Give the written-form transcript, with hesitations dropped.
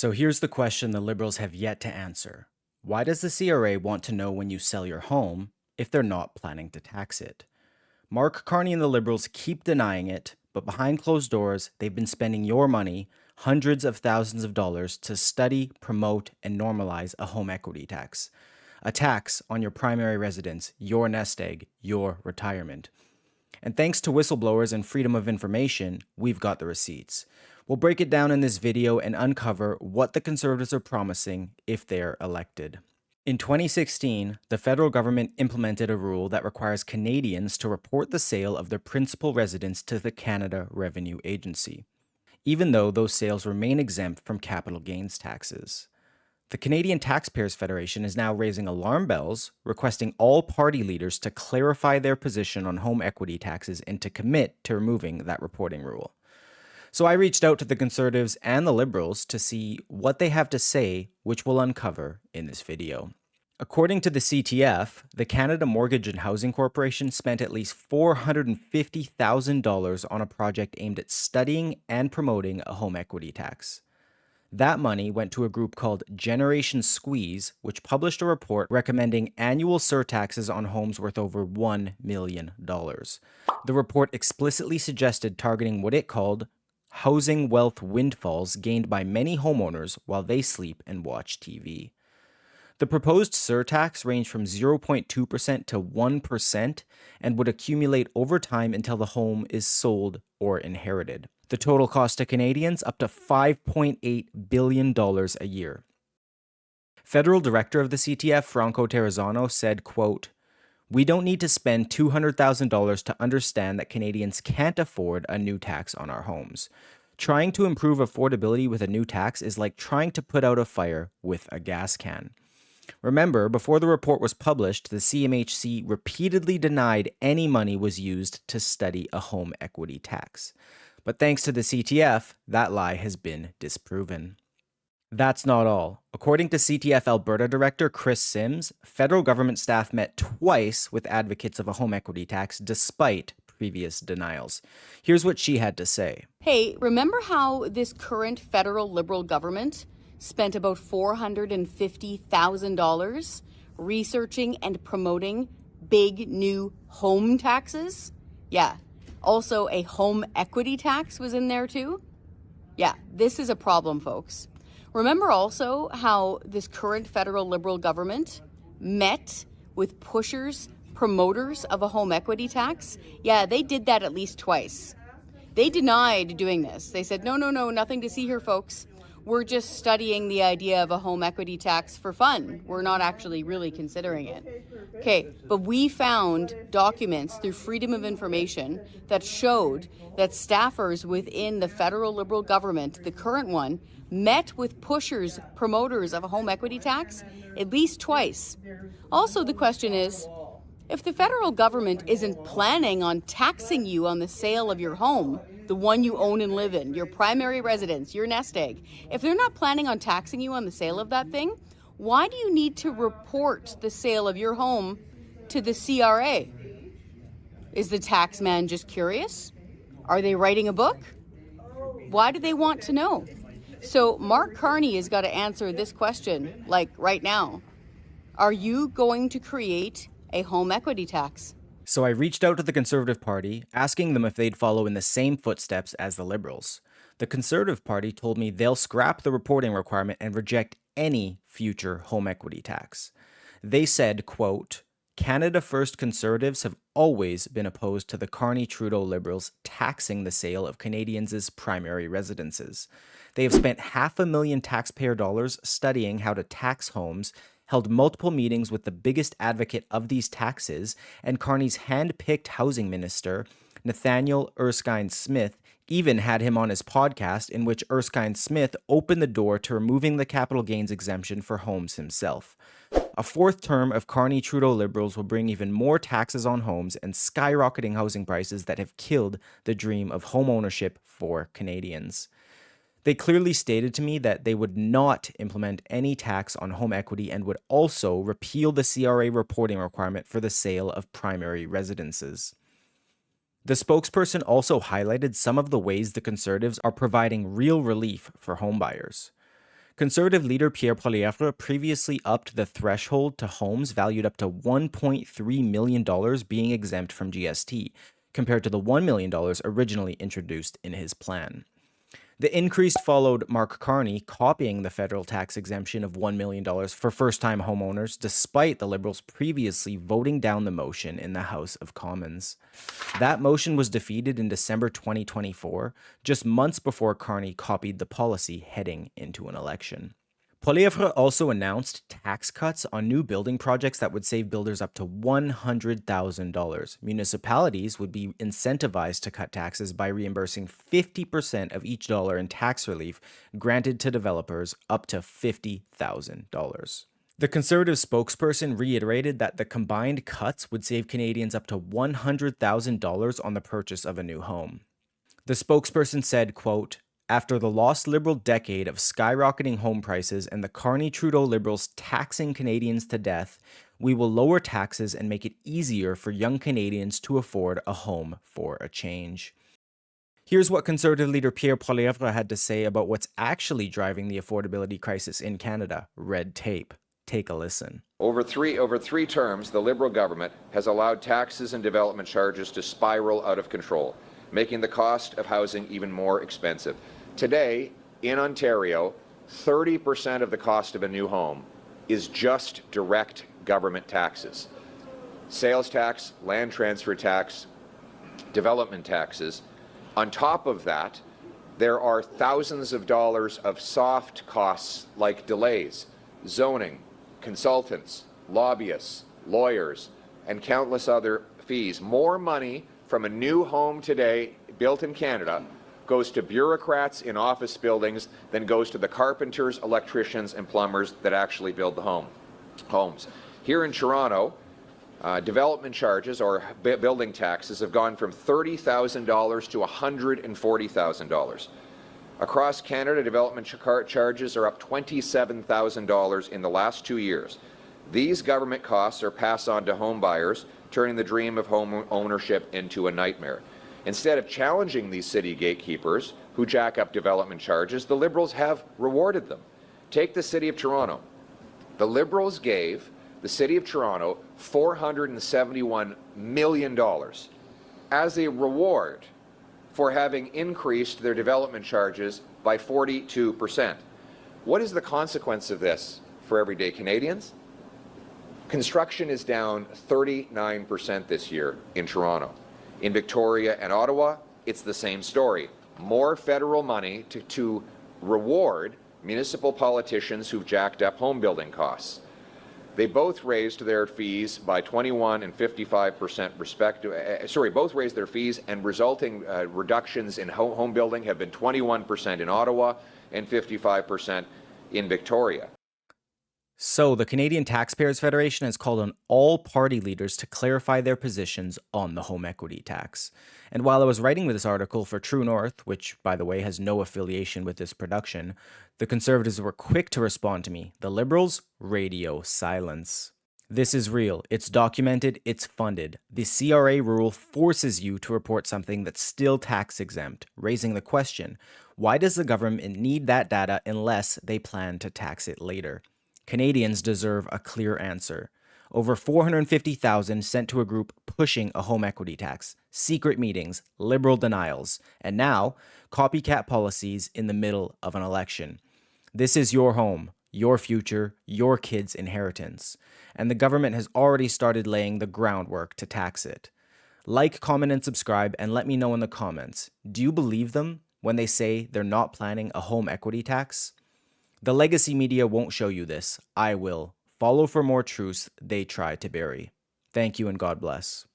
So here's the question the Liberals have yet to answer. Why does the CRA want to know when you sell your home if they're not planning to tax it? Mark Carney and the Liberals keep denying it, but behind closed doors, they've been spending your money, hundreds of thousands of dollars, to study, promote, and normalize a home equity tax. A tax on your primary residence, your nest egg, your retirement. And thanks to whistleblowers and freedom of information, we've got the receipts. We'll break it down in this video and uncover what the Conservatives are promising if they're elected. In 2016, the federal government implemented a rule that requires Canadians to report the sale of their principal residence to the Canada Revenue Agency, even though those sales remain exempt from capital gains taxes. The Canadian Taxpayers Federation is now raising alarm bells, requesting all party leaders to clarify their position on home equity taxes and to commit to removing that reporting rule. So I reached out to the Conservatives and the Liberals to see what they have to say, which we'll uncover in this video. According to the CTF, the Canada Mortgage and Housing Corporation spent at least $450,000 on a project aimed at studying and promoting a home equity tax. That money went to a group called Generation Squeeze, which published a report recommending annual surtaxes on homes worth over $1 million. The report explicitly suggested targeting what it called housing wealth windfalls gained by many homeowners while they sleep and watch TV. The proposed surtax ranged from 0.2% to 1% and would accumulate over time until the home is sold or inherited. The total cost to Canadians up to $5.8 billion a year. Federal Director of the CTF, Franco Terrazzano, said, quote, "We don't need to spend $200,000 to understand that Canadians can't afford a new tax on our homes. Trying to improve affordability with a new tax is like trying to put out a fire with a gas can." Remember, before the report was published, the CMHC repeatedly denied any money was used to study a home equity tax. But thanks to the CTF, that lie has been disproven. That's not all. According to CTF Alberta Director Kris Sims, federal government staff met twice with advocates of a home equity tax despite previous denials. Here's what she had to say. Hey, remember how this current federal Liberal government spent about $450,000 researching and promoting big new home taxes? Yeah. Also, a home equity tax was in there too? Yeah, this is a problem, folks. Remember also how this current federal Liberal government met with pushers, promoters of a home equity tax? Yeah, they did that at least twice. They denied doing this. They said, no, nothing to see here, folks. We're just studying the idea of a home equity tax for fun. We're not actually really considering it. Okay, but we found documents through Freedom of Information that showed that staffers within the federal Liberal government, the current one, met with pushers, promoters of a home equity tax at least twice. Also, the question is, if the federal government isn't planning on taxing you on the sale of your home, the one you own and live in, your primary residence, your nest egg, if they're not planning on taxing you on the sale of that thing, why do you need to report the sale of your home to the CRA? Is the tax man just curious? Are they writing a book? Why do they want to know? So Mark Carney has got to answer this question, like right now. Are you going to create a home equity tax? So I reached out to the Conservative Party, asking them if they'd follow in the same footsteps as the Liberals. The Conservative Party told me they'll scrap the reporting requirement and reject any future home equity tax. They said, quote, "Canada First Conservatives have always been opposed to the Carney-Trudeau Liberals taxing the sale of Canadians' primary residences. They have spent $500,000 taxpayer dollars studying how to tax homes, held multiple meetings with the biggest advocate of these taxes, and Carney's hand-picked housing minister, Nathaniel Erskine Smith, even had him on his podcast in which Erskine Smith opened the door to removing the capital gains exemption for homes himself. A fourth term of Carney-Trudeau Liberals will bring even more taxes on homes and skyrocketing housing prices that have killed the dream of home ownership for Canadians." They clearly stated to me that they would not implement any tax on home equity and would also repeal the CRA reporting requirement for the sale of primary residences. The spokesperson also highlighted some of the ways the Conservatives are providing real relief for homebuyers. Conservative leader Pierre Poilievre previously upped the threshold to homes valued up to $1.3 million being exempt from GST, compared to the $1 million originally introduced in his plan. The increase followed Mark Carney copying the federal tax exemption of $1 million for first-time homeowners, despite the Liberals previously voting down the motion in the House of Commons. That motion was defeated in December 2024, just months before Carney copied the policy heading into an election. Poilievre also announced tax cuts on new building projects that would save builders up to $100,000. Municipalities would be incentivized to cut taxes by reimbursing 50% of each dollar in tax relief granted to developers up to $50,000. The Conservative spokesperson reiterated that the combined cuts would save Canadians up to $100,000 on the purchase of a new home. The spokesperson said, quote, "After the lost Liberal decade of skyrocketing home prices and the Carney-Trudeau Liberals taxing Canadians to death, we will lower taxes and make it easier for young Canadians to afford a home for a change." Here's what Conservative leader Pierre Poilievre had to say about what's actually driving the affordability crisis in Canada: red tape. Take a listen. Over three terms, the Liberal government has allowed taxes and development charges to spiral out of control, making the cost of housing even more expensive. Today, in Ontario, 30% of the cost of a new home is just direct government taxes. Sales tax, land transfer tax, development taxes. On top of that, there are thousands of dollars of soft costs like delays, zoning, consultants, lobbyists, lawyers, and countless other fees. More money from a new home today built in Canada goes to bureaucrats in office buildings than goes to the carpenters, electricians, and plumbers that actually build the homes. Here in Toronto, development charges or building taxes have gone from $30,000 to $140,000. Across Canada, development charges are up $27,000 in the last 2 years. These government costs are passed on to home buyers, turning the dream of home ownership into a nightmare. Instead of challenging these city gatekeepers who jack up development charges, the Liberals have rewarded them. Take the City of Toronto. The Liberals gave the City of Toronto $471 million as a reward for having increased their development charges by 42%. What is the consequence of this for everyday Canadians? Construction is down 39% this year in Toronto. In Victoria and Ottawa, it's the same story. More federal money to reward municipal politicians who've jacked up home building costs. They both raised their fees by 21 and 55% both raised their fees, and resulting reductions in home building have been 21% in Ottawa and 55% in Victoria. So, the Canadian Taxpayers Federation has called on all party leaders to clarify their positions on the home equity tax. And while I was writing this article for True North, which, by the way, has no affiliation with this production, the Conservatives were quick to respond to me. The Liberals, radio silence. This is real. It's documented. It's funded. The CRA rule forces you to report something that's still tax exempt, raising the question, why does the government need that data unless they plan to tax it later? Canadians deserve a clear answer. Over $450,000 sent to a group pushing a home equity tax, secret meetings, Liberal denials, and now copycat policies in the middle of an election. This is your home, your future, your kids' inheritance, and the government has already started laying the groundwork to tax it. Like, comment, and subscribe, and let me know in the comments. Do you believe them when they say they're not planning a home equity tax? The legacy media won't show you this. I will. Follow for more truths they try to bury. Thank you and God bless.